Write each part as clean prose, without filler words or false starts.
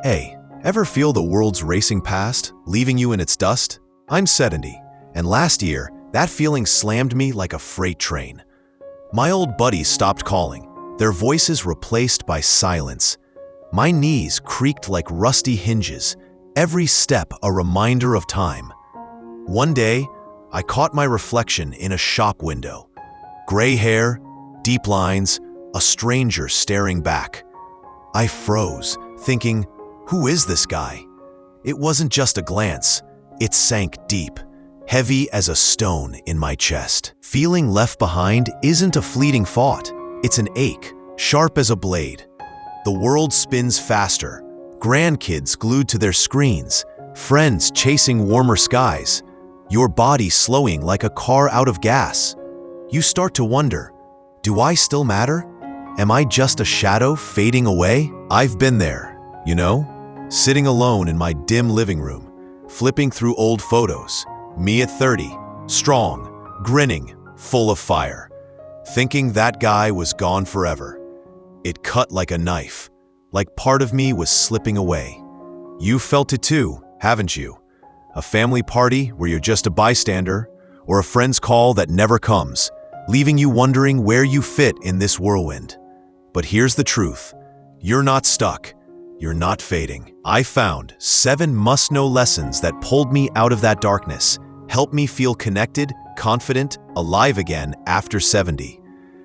Hey, ever feel the world's racing past, leaving you in its dust? I'm 70, and last year, that feeling slammed me like a freight train. My old buddies stopped calling, their voices replaced by silence. My knees creaked like rusty hinges, every step a reminder of time. One day, I caught my reflection in a shop window. Gray hair, deep lines, a stranger staring back. I froze, thinking, who is this guy? It wasn't just a glance, it sank deep, heavy as a stone in my chest. Feeling left behind isn't a fleeting thought, it's an ache, sharp as a blade. The world spins faster, grandkids glued to their screens, friends chasing warmer skies, your body slowing like a car out of gas. You start to wonder, do I still matter? Am I just a shadow fading away? I've been there, you know? Sitting alone in my dim living room, flipping through old photos, me at 30, strong, grinning, full of fire, thinking that guy was gone forever. It cut like a knife, like part of me was slipping away. You felt it too, haven't you? A family party where you're just a bystander, or a friend's call that never comes, leaving you wondering where you fit in this whirlwind. But here's the truth. You're not stuck. You're not fading. I found 7 must-know lessons that pulled me out of that darkness, helped me feel connected, confident, alive again after 70.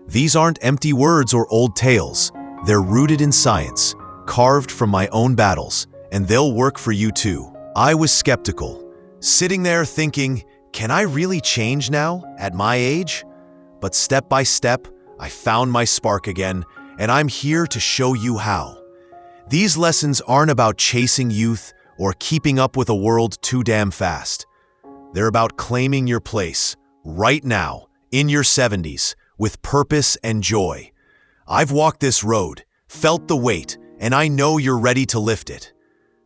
These aren't empty words or old tales. They're rooted in science, carved from my own battles, and they'll work for you too. I was skeptical, sitting there thinking, can I really change now, at my age? But step by step, I found my spark again, and I'm here to show you how. These lessons aren't about chasing youth or keeping up with a world too damn fast. They're about claiming your place, right now, in your 70s, with purpose and joy. I've walked this road, felt the weight, and I know you're ready to lift it.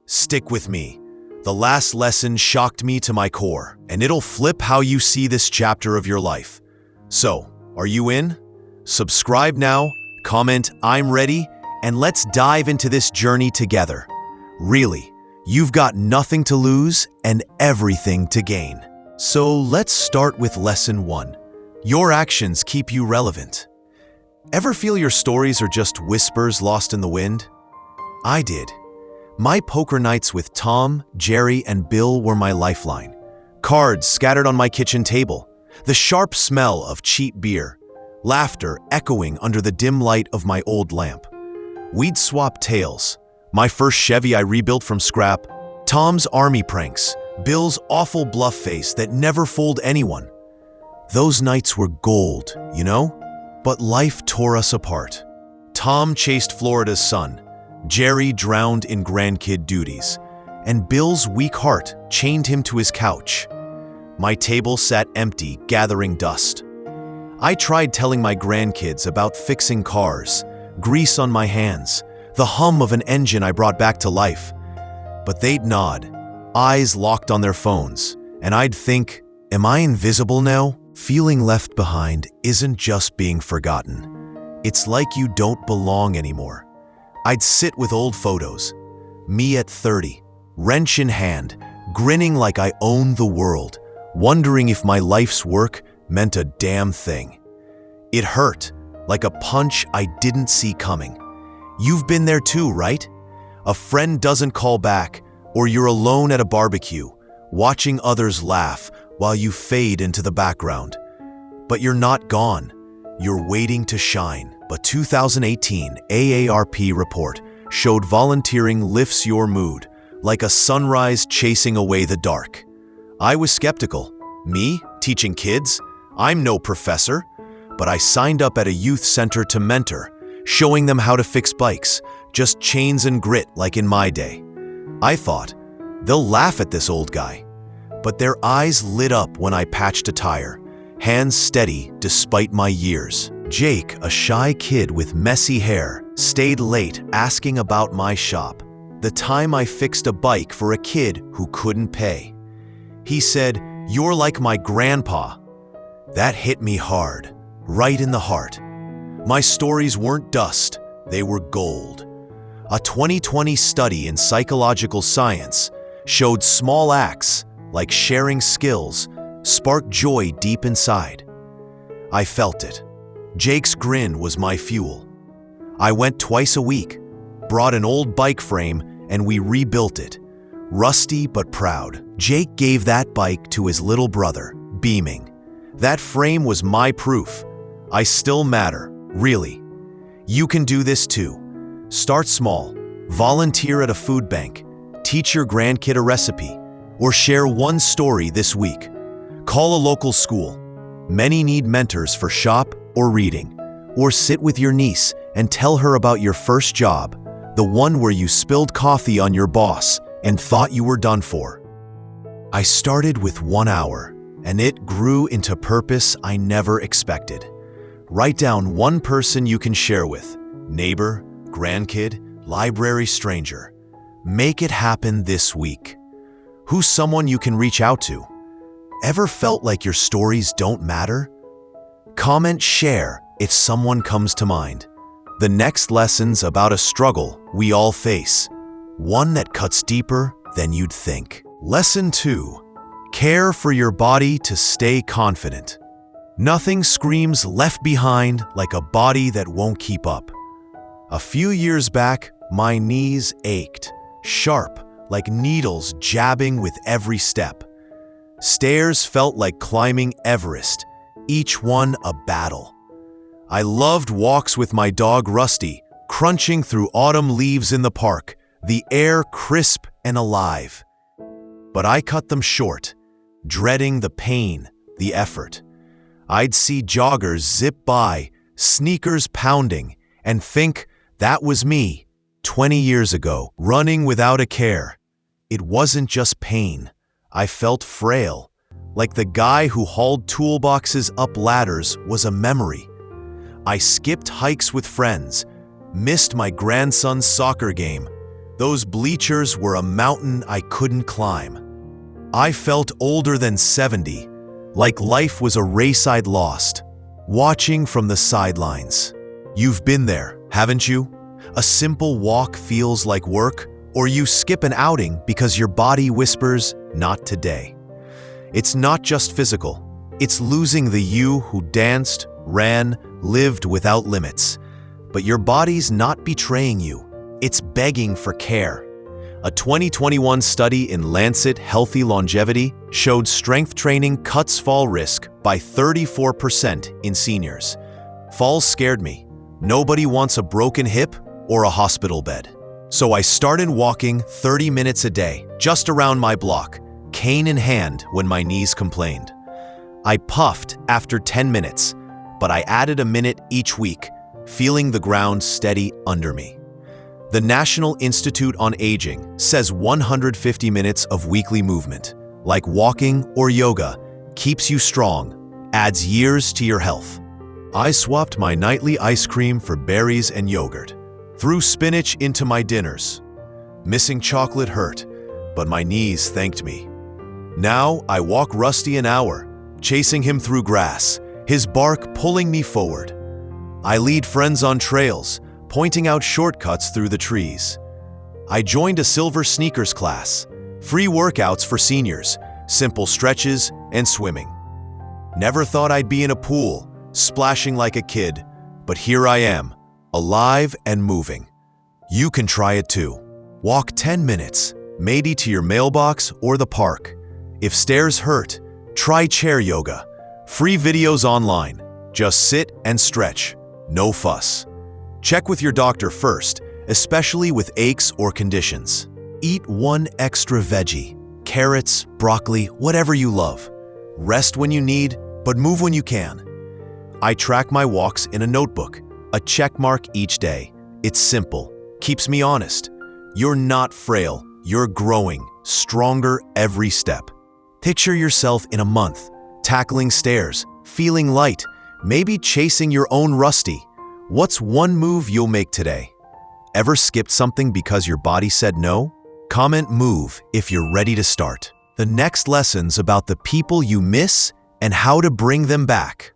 Stick with me. The last lesson shocked me to my core, and it'll flip how you see this chapter of your life. So, are you in? Subscribe now, comment, I'm ready, and let's dive into this journey together. Really, you've got nothing to lose and everything to gain. So let's start with lesson 1. Your actions keep you relevant. Ever feel your stories are just whispers lost in the wind? I did. My poker nights with Tom, Jerry, and Bill were my lifeline. Cards scattered on my kitchen table, the sharp smell of cheap beer, laughter echoing under the dim light of my old lamp. We'd swap tales. My first Chevy I rebuilt from scrap, Tom's army pranks, Bill's awful bluff face that never fooled anyone. Those nights were gold, you know? But life tore us apart. Tom chased Florida's sun, Jerry drowned in grandkid duties, and Bill's weak heart chained him to his couch. My table sat empty, gathering dust. I tried telling my grandkids about fixing cars, grease on my hands, the hum of an engine I brought back to life. But they'd nod, eyes locked on their phones, and I'd think, am I invisible now? Feeling left behind isn't just being forgotten. It's like you don't belong anymore. I'd sit with old photos, me at 30, wrench in hand, grinning like I owned the world, wondering if my life's work meant a damn thing. It hurt, like a punch I didn't see coming. You've been there too, right? A friend doesn't call back, or you're alone at a barbecue, watching others laugh while you fade into the background. But you're not gone. You're waiting to shine. A 2018 AARP report showed volunteering lifts your mood, like a sunrise chasing away the dark. I was skeptical. Me, teaching kids? I'm no professor. But I signed up at a youth center to mentor, showing them how to fix bikes, just chains and grit like in my day. I thought, they'll laugh at this old guy. But their eyes lit up when I patched a tire, hands steady despite my years. Jake, a shy kid with messy hair, stayed late asking about my shop, the time I fixed a bike for a kid who couldn't pay. He said, "You're like my grandpa." That hit me hard, right in the heart. My stories weren't dust, they were gold. A 2020 study in psychological science showed small acts, like sharing skills, spark joy deep inside. I felt it. Jake's grin was my fuel. I went twice a week, brought an old bike frame, and we rebuilt it. Rusty but proud. Jake gave that bike to his little brother, beaming. That frame was my proof. I still matter, really. You can do this too. Start small. Volunteer at a food bank. Teach your grandkid a recipe. Or share one story this week. Call a local school. Many need mentors for shop or reading. Or sit with your niece and tell her about your first job, the one where you spilled coffee on your boss and thought you were done for. I started with 1 hour, and it grew into purpose I never expected. Write down one person you can share with, neighbor, grandkid, library stranger. Make it happen this week. Who's someone you can reach out to? Ever felt like your stories don't matter? Comment share if someone comes to mind. The next lesson's about a struggle we all face, one that cuts deeper than you'd think. Lesson 2. Care for your body to stay confident. Nothing screams left behind like a body that won't keep up. A few years back, my knees ached, sharp, like needles jabbing with every step. Stairs felt like climbing Everest, each one a battle. I loved walks with my dog Rusty, crunching through autumn leaves in the park, the air crisp and alive. But I cut them short, dreading the pain, the effort. I'd see joggers zip by, sneakers pounding, and think that was me, 20 years ago, running without a care. It wasn't just pain. I felt frail, like the guy who hauled toolboxes up ladders was a memory. I skipped hikes with friends, missed my grandson's soccer game. Those bleachers were a mountain I couldn't climb. I felt older than 70, like life was a race I'd lost, watching from the sidelines. You've been there, haven't you? A simple walk feels like work, or you skip an outing because your body whispers, "Not today." It's not just physical. It's losing the you who danced, ran, lived without limits. But your body's not betraying you. It's begging for care. A 2021 study in Lancet Healthy Longevity showed strength training cuts fall risk by 34% in seniors. Falls scared me. Nobody wants a broken hip or a hospital bed. So I started walking 30 minutes a day, just around my block, cane in hand when my knees complained. I puffed after 10 minutes, but I added a minute each week, feeling the ground steady under me. The National Institute on Aging says 150 minutes of weekly movement, like walking or yoga, keeps you strong, adds years to your health. I swapped my nightly ice cream for berries and yogurt, threw spinach into my dinners. Missing chocolate hurt, but my knees thanked me. Now I walk Rusty an hour, chasing him through grass, his bark pulling me forward. I lead friends on trails, pointing out shortcuts through the trees. I joined a silver sneakers class, free workouts for seniors, simple stretches and swimming. Never thought I'd be in a pool, splashing like a kid, but here I am, alive and moving. You can try it too. Walk 10 minutes, maybe to your mailbox or the park. If stairs hurt, try chair yoga. Free videos online. Just sit and stretch. No fuss. Check with your doctor first, especially with aches or conditions. Eat one extra veggie, carrots, broccoli, whatever you love. Rest when you need, but move when you can. I track my walks in a notebook, a check mark each day. It's simple, keeps me honest. You're not frail, you're growing, stronger every step. Picture yourself in a month, tackling stairs, feeling light, maybe chasing your own Rusty. What's one move you'll make today? Ever skipped something because your body said no? Comment move if you're ready to start. The next lesson's about the people you miss and how to bring them back.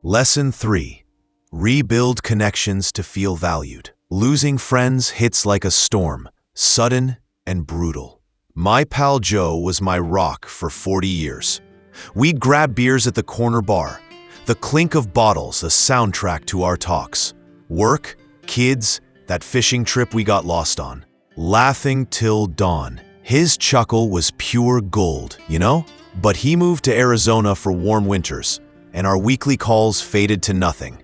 Lesson 3. Rebuild connections to feel valued. Losing friends hits like a storm, sudden and brutal. My pal Joe was my rock for 40 years. We'd grab beers at the corner bar, the clink of bottles a soundtrack to our talks. Work, kids, that fishing trip we got lost on. Laughing till dawn. His chuckle was pure gold, you know? But he moved to Arizona for warm winters, and our weekly calls faded to nothing.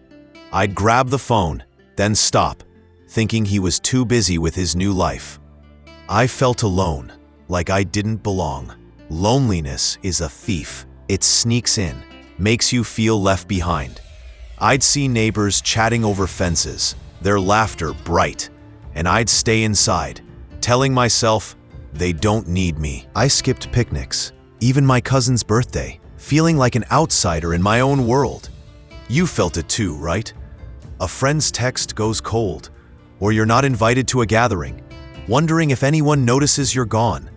I'd grab the phone, then stop, thinking he was too busy with his new life. I felt alone, like I didn't belong. Loneliness is a thief. It sneaks in, makes you feel left behind. I'd see neighbors chatting over fences, their laughter bright, and I'd stay inside, telling myself, they don't need me. I skipped picnics, even my cousin's birthday, feeling like an outsider in my own world. You felt it too, right? A friend's text goes cold, or you're not invited to a gathering, wondering if anyone notices you're gone.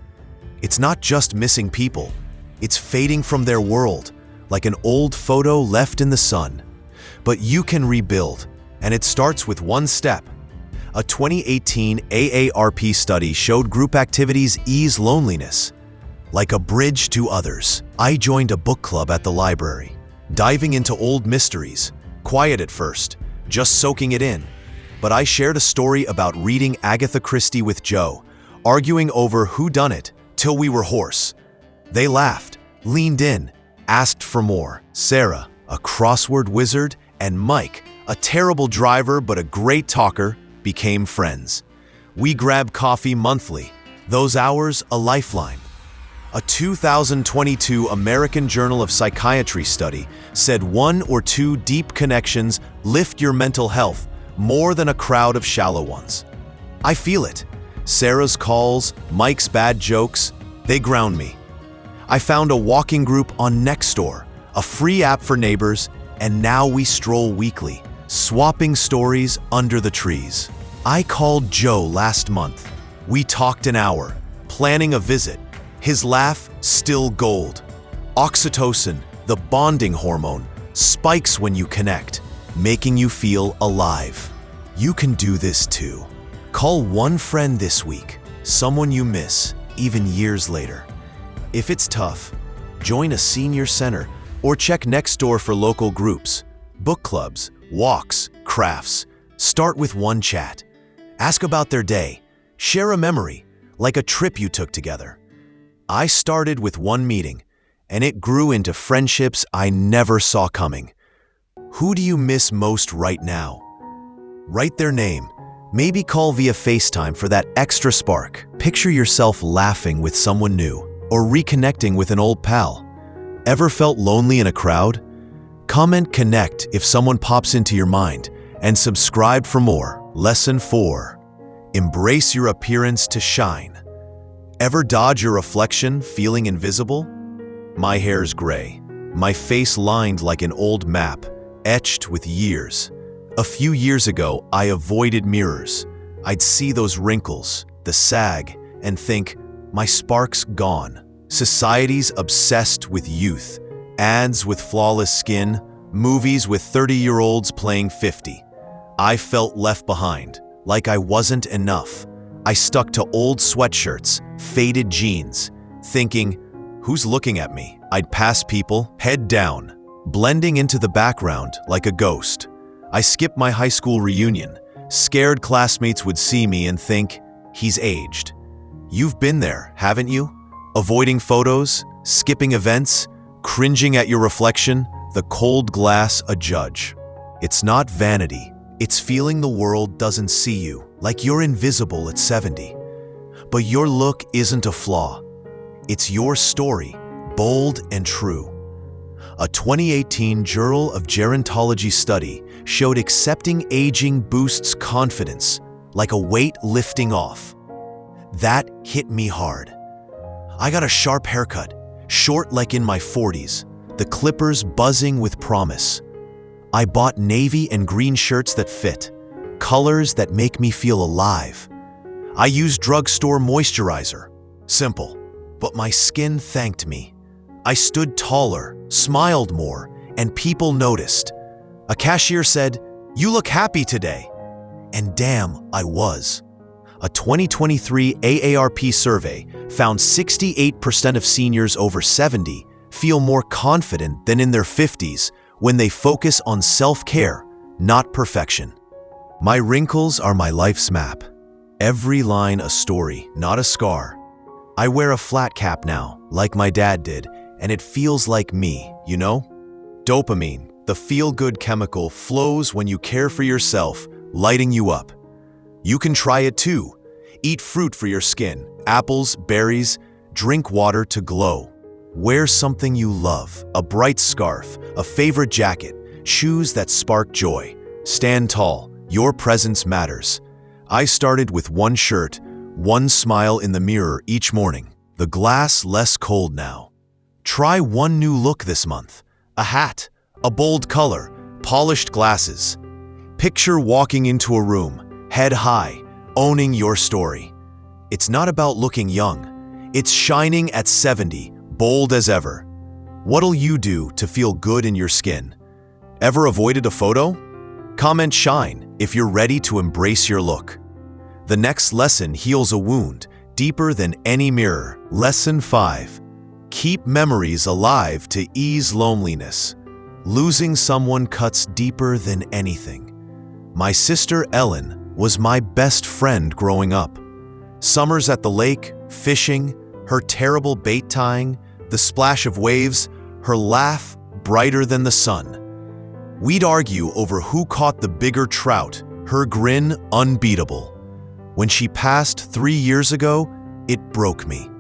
It's not just missing people, it's fading from their world, like an old photo left in the sun. But you can rebuild, and it starts with one step. A 2018 AARP study showed group activities ease loneliness. Like a bridge to others, I joined a book club at the library, diving into old mysteries, quiet at first, just soaking it in. But I shared a story about reading Agatha Christie with Joe, arguing over whodunit till we were hoarse. They laughed, leaned in, asked for more. Sarah, a crossword wizard, and Mike, a terrible driver but a great talker, became friends. We grabbed coffee monthly, those hours a lifeline. A 2022 American Journal of Psychiatry study said 1 or 2 deep connections lift your mental health more than a crowd of shallow ones. I feel it. Sarah's calls, Mike's bad jokes, they ground me. I found a walking group on Nextdoor, a free app for neighbors, and now we stroll weekly, swapping stories under the trees. I called Joe last month. We talked an hour, planning a visit. His laugh, still gold. Oxytocin, the bonding hormone, spikes when you connect, making you feel alive. You can do this too. Call one friend this week, someone you miss, even years later. If it's tough, join a senior center or check Nextdoor for local groups, book clubs, walks, crafts. Start with one chat. Ask about their day. Share a memory, like a trip you took together. I started with one meeting, and it grew into friendships I never saw coming. Who do you miss most right now? Write their name. Maybe call via FaceTime for that extra spark. Picture yourself laughing with someone new or reconnecting with an old pal. Ever felt lonely in a crowd? Comment connect if someone pops into your mind and subscribe for more. Lesson 4. Embrace your appearance to shine. Ever dodge your reflection feeling invisible? My hair's gray, my face lined like an old map, etched with years. A few years ago, I avoided mirrors. I'd see those wrinkles, the sag, and think, my spark's gone. Society's obsessed with youth, ads with flawless skin, movies with 30-year-olds playing 50. I felt left behind, like I wasn't enough. I stuck to old sweatshirts, faded jeans, thinking, who's looking at me? I'd pass people, head down, blending into the background like a ghost. I skipped my high school reunion, scared classmates would see me and think, he's aged. You've been there, haven't you? Avoiding photos, skipping events, cringing at your reflection, the cold glass a judge. It's not vanity. It's feeling the world doesn't see you, like you're invisible at 70. But your look isn't a flaw. It's your story, bold and true. A 2018 Journal of Gerontology study showed accepting aging boosts confidence, like a weight lifting off. That hit me hard. I got a sharp haircut, short like in my 40s, the clippers buzzing with promise. I bought navy and green shirts that fit, colors that make me feel alive. I used drugstore moisturizer. Simple, but my skin thanked me. I stood taller, smiled more, and people noticed. A cashier said, "You look happy today." And damn, I was. A 2023 AARP survey found 68% of seniors over 70 feel more confident than in their 50s when they focus on self-care, not perfection. My wrinkles are my life's map. Every line a story, not a scar. I wear a flat cap now, like my dad did, and it feels like me, you know? Dopamine, the feel-good chemical, flows when you care for yourself, lighting you up. You can try it too. Eat fruit for your skin, apples, berries, drink water to glow. Wear something you love, a bright scarf, a favorite jacket, shoes that spark joy. Stand tall, your presence matters. I started with one shirt, one smile in the mirror each morning. The glass less cold now. Try one new look this month. A hat, a bold color, polished glasses. Picture walking into a room, head high, owning your story. It's not about looking young. It's shining at 70, bold as ever. What'll you do to feel good in your skin? Ever avoided a photo? Comment shine if you're ready to embrace your look. The next lesson heals a wound deeper than any mirror. Lesson 5. Keep memories alive to ease loneliness. Losing someone cuts deeper than anything. My sister Ellen was my best friend growing up. Summers at the lake, fishing, her terrible bait tying, the splash of waves, her laugh brighter than the sun. We'd argue over who caught the bigger trout, her grin unbeatable. When she passed 3 years ago, it broke me.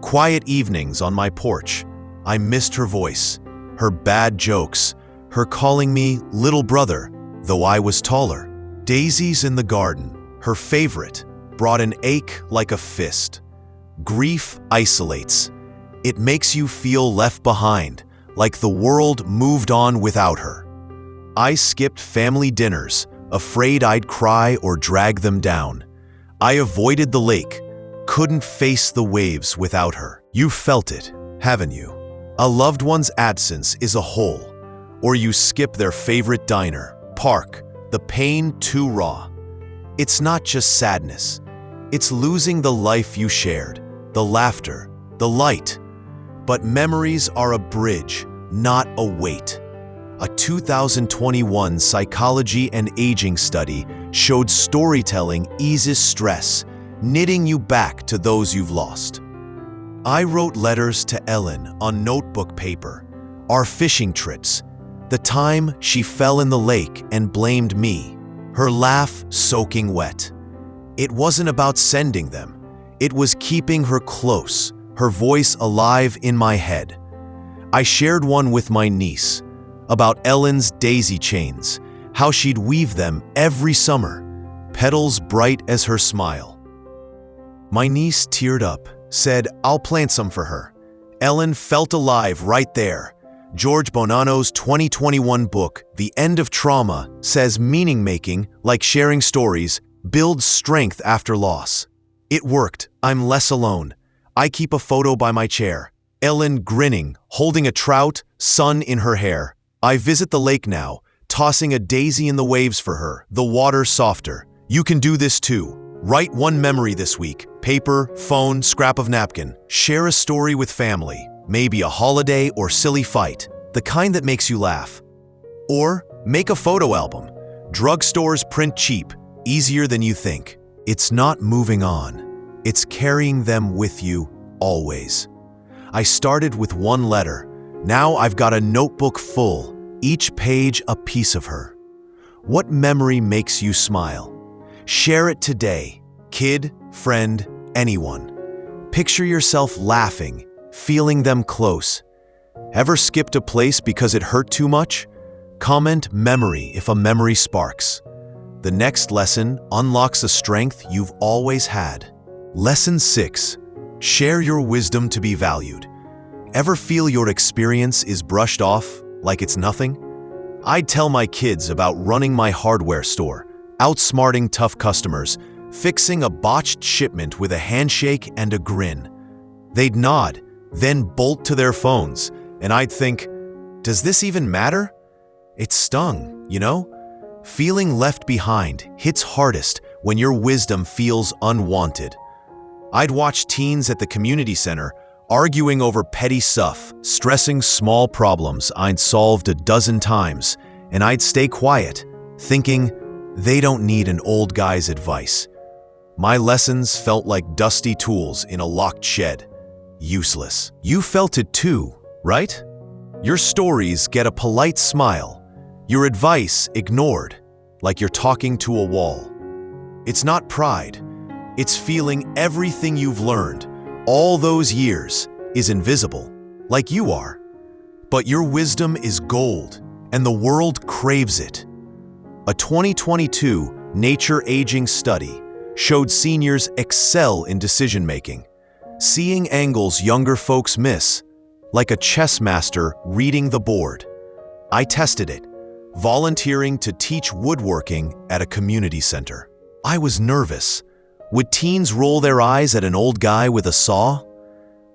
Quiet evenings on my porch, I missed her voice, her bad jokes, her calling me little brother, though I was taller. Daisies in the garden, her favorite, brought an ache like a fist. Grief isolates. It makes you feel left behind, like the world moved on without her. I skipped family dinners, afraid I'd cry or drag them down. I avoided the lake, couldn't face the waves without her. You felt it, haven't you? A loved one's absence is a hole, or you skip their favorite diner, park, the pain too raw. It's not just sadness. It's losing the life you shared, the laughter, the light. But memories are a bridge, not a weight. A 2021 psychology and aging study showed storytelling eases stress, knitting you back to those you've lost. I wrote letters to Ellen on notebook paper, our fishing trips, the time she fell in the lake and blamed me, her laugh soaking wet. It wasn't about sending them. It was keeping her close, her voice alive in my head. I shared one with my niece about Ellen's daisy chains, how she'd weave them every summer, petals bright as her smile. My niece teared up, said, "I'll plant some for her." Ellen felt alive right there. George Bonanno's 2021 book, The End of Trauma, says meaning-making, like sharing stories, builds strength after loss. It worked. I'm less alone. I keep a photo by my chair. Ellen grinning, holding a trout, sun in her hair. I visit the lake now, tossing a daisy in the waves for her, the water softer. You can do this too. Write one memory this week. Paper, phone, scrap of napkin. Share a story with family. Maybe a holiday or silly fight, the kind that makes you laugh. Or make a photo album. Drugstores print cheap, easier than you think. It's not moving on. It's carrying them with you, always. I started with one letter. Now I've got a notebook full, each page a piece of her. What memory makes you smile? Share it today. Kid, friend, anyone. Picture yourself laughing, feeling them close. Ever skipped a place because it hurt too much? Comment memory if a memory sparks. The next lesson unlocks a strength you've always had. Lesson 6. Share your wisdom to be valued. Ever feel your experience is brushed off like it's nothing? I'd tell my kids about running my hardware store, outsmarting tough customers, fixing a botched shipment with a handshake and a grin. They'd nod, then bolt to their phones, and I'd think, does this even matter? It stung, you know? Feeling left behind hits hardest when your wisdom feels unwanted. I'd watch teens at the community center arguing over petty stuff, stressing small problems I'd solved a dozen times, and I'd stay quiet, thinking, they don't need an old guy's advice. My lessons felt like dusty tools in a locked shed. Useless. You felt it too, right? Your stories get a polite smile, your advice ignored, like you're talking to a wall. It's not pride, it's feeling everything you've learned all those years is invisible, like you are. But your wisdom is gold, and the world craves it. A 2022 Nature Aging study showed seniors excel in decision-making, seeing angles younger folks miss, like a chess master reading the board. I tested it, volunteering to teach woodworking at a community center. I was nervous. Would teens roll their eyes at an old guy with a saw?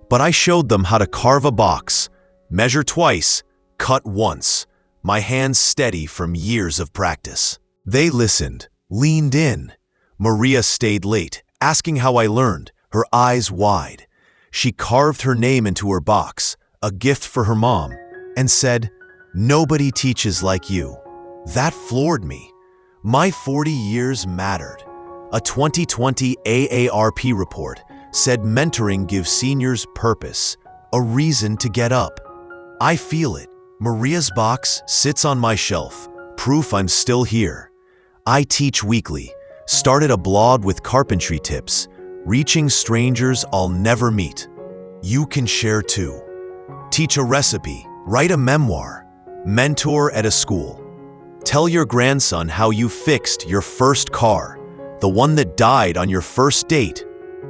But I showed them how to carve a box, measure twice, cut once, my hands steady from years of practice. They listened, leaned in. Maria stayed late, asking how I learned, her eyes wide. She carved her name into her box, a gift for her mom, and said, "Nobody teaches like you." That floored me. My 40 years mattered. A 2020 AARP report said mentoring gives seniors purpose, a reason to get up. I feel it. Maria's box sits on my shelf, proof I'm still here. I teach weekly, started a blog with carpentry tips, reaching strangers I'll never meet. You can share too. Teach a recipe, write a memoir, mentor at a school. Tell your grandson how you fixed your first car, the one that died on your first date.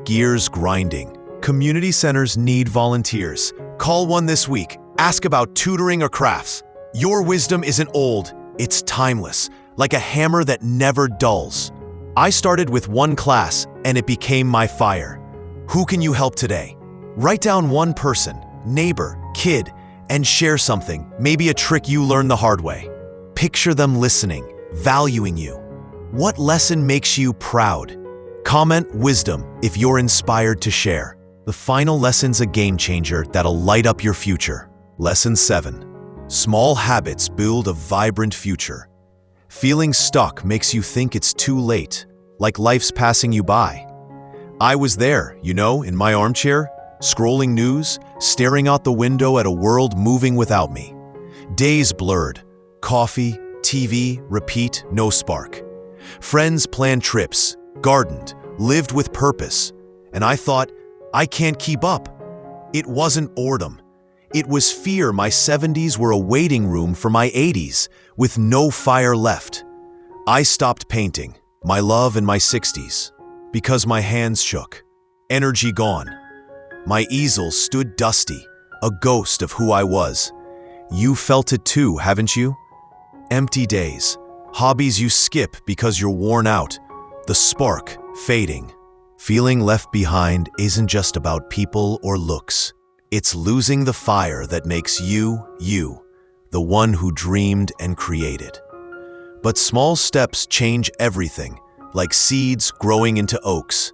Gears grinding. Community centers need volunteers. Call one this week. Ask about tutoring or crafts. Your wisdom isn't old, it's timeless, like a hammer that never dulls. I started with one class and it became my fire. Who can you help today? Write down one person, neighbor, kid, and share something, maybe a trick you learned the hard way. Picture them listening, valuing you. What lesson makes you proud? Comment wisdom if you're inspired to share. The final lesson's a game changer that'll light up your future. Lesson 7. Small habits build a vibrant future. Feeling stuck makes you think it's too late, like life's passing you by. I was there, in my armchair, scrolling news, staring out the window at a world moving without me. Days blurred. Coffee, TV, repeat, no spark. Friends planned trips, gardened, lived with purpose, and I thought, I can't keep up. It wasn't boredom. It was fear my 70s were a waiting room for my 80s, with no fire left. I stopped painting, my love in my 60s, because my hands shook, energy gone. My easel stood dusty, a ghost of who I was. You felt it too, haven't you? Empty days, hobbies you skip because you're worn out, the spark fading. Feeling left behind isn't just about people or looks. It's losing the fire that makes you, the one who dreamed and created. But small steps change everything, like seeds growing into oaks.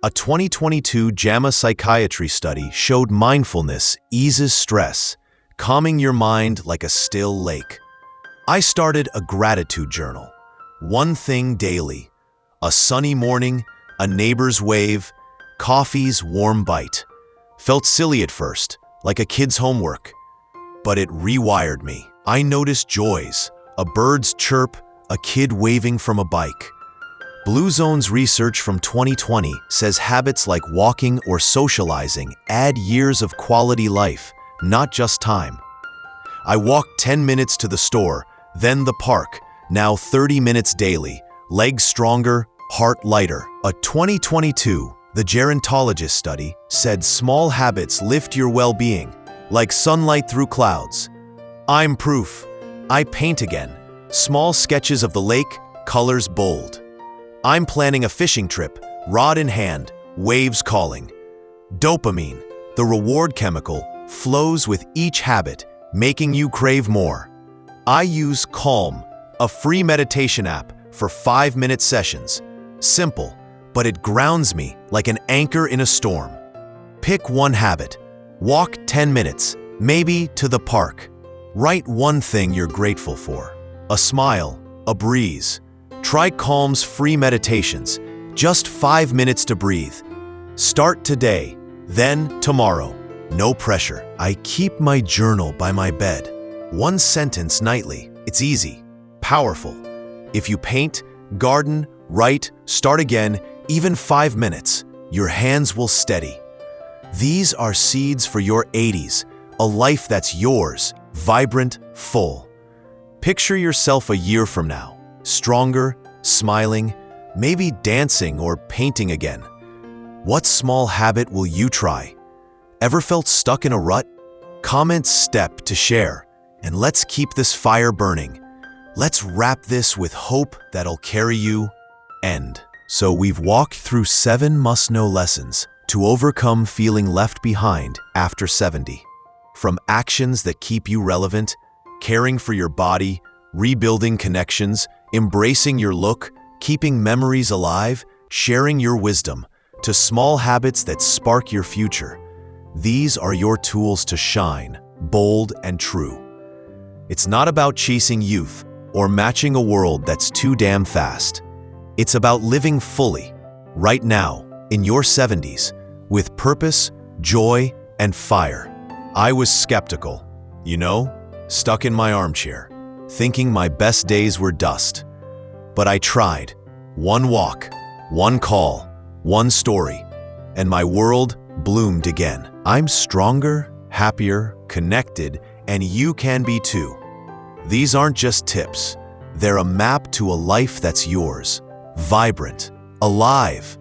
A 2022 JAMA psychiatry study showed mindfulness eases stress, calming your mind like a still lake. I started a gratitude journal. One thing daily. A sunny morning, a neighbor's wave, coffee's warm bite. Felt silly at first, like a kid's homework. But it rewired me. I noticed joys, a bird's chirp, a kid waving from a bike. Blue Zone's research from 2020 says habits like walking or socializing add years of quality life, not just time. I walked 10 minutes to the store, then the park, now 30 minutes daily, legs stronger, heart lighter. A 2022 The Gerontologist study said small habits lift your well-being, like sunlight through clouds. I'm proof. I paint again. Small sketches of the lake, colors bold. I'm planning a fishing trip, rod in hand, waves calling. Dopamine, the reward chemical, flows with each habit, making you crave more. I use calm, a free meditation app for 5-minute sessions. Simple, but it grounds me like an anchor in a storm. Pick one habit. Walk 10 minutes, maybe to the park. Write one thing you're grateful for. A smile, a breeze. Try Calm's free meditations, just 5 minutes to breathe. Start today, then tomorrow. No pressure. I keep my journal by my bed. One sentence nightly. It's easy, powerful. If you paint, garden, write, start again, even 5 minutes, your hands will steady. These are seeds for your 80s, a life that's yours, vibrant, full. Picture yourself a year from now, stronger, smiling, maybe dancing or painting again. What small habit will you try? Ever felt stuck in a rut? Comment step to share, and let's keep this fire burning. Let's wrap this with hope that'll carry you. End. So we've walked through 7 must-know lessons to overcome feeling left behind after 70. From actions that keep you relevant, caring for your body, rebuilding connections, embracing your look, keeping memories alive, sharing your wisdom, to small habits that spark your future. These are your tools to shine, bold and true. It's not about chasing youth or matching a world that's too damn fast. It's about living fully, right now, in your 70s, with purpose, joy, and fire. I was skeptical, stuck in my armchair, thinking my best days were dust. But I tried. One walk, one call, one story, and my world bloomed again. I'm stronger, happier, connected, and you can be too. These aren't just tips. They're a map to a life that's yours, vibrant, alive.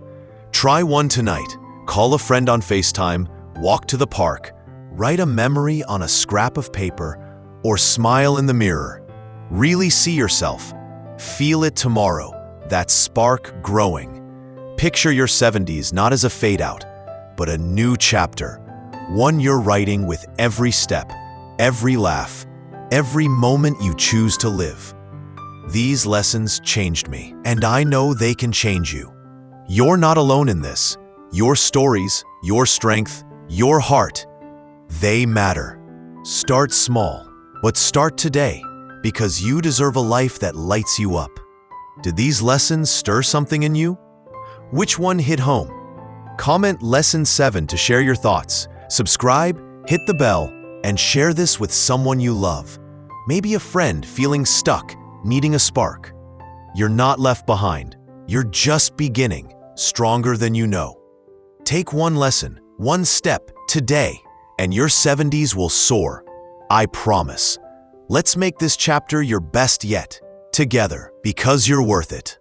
Try one tonight. Call a friend on FaceTime, walk to the park, write a memory on a scrap of paper, or smile in the mirror. Really see yourself. Feel it tomorrow, that spark growing. Picture your 70s not as a fade-out, but a new chapter, one you're writing with every step, every laugh, every moment you choose to live. These lessons changed me, and I know they can change you. You're not alone in this. Your stories, your strength, your heart, they matter. Start small, but start today, because you deserve a life that lights you up. Did these lessons stir something in you? Which one hit home? Comment Lesson 7 to share your thoughts. Subscribe, hit the bell, and share this with someone you love. Maybe a friend feeling stuck, needing a spark. You're not left behind. You're just beginning, stronger than you know. Take one lesson, one step, today, and your 70s will soar. I promise. Let's make this chapter your best yet, together, because you're worth it.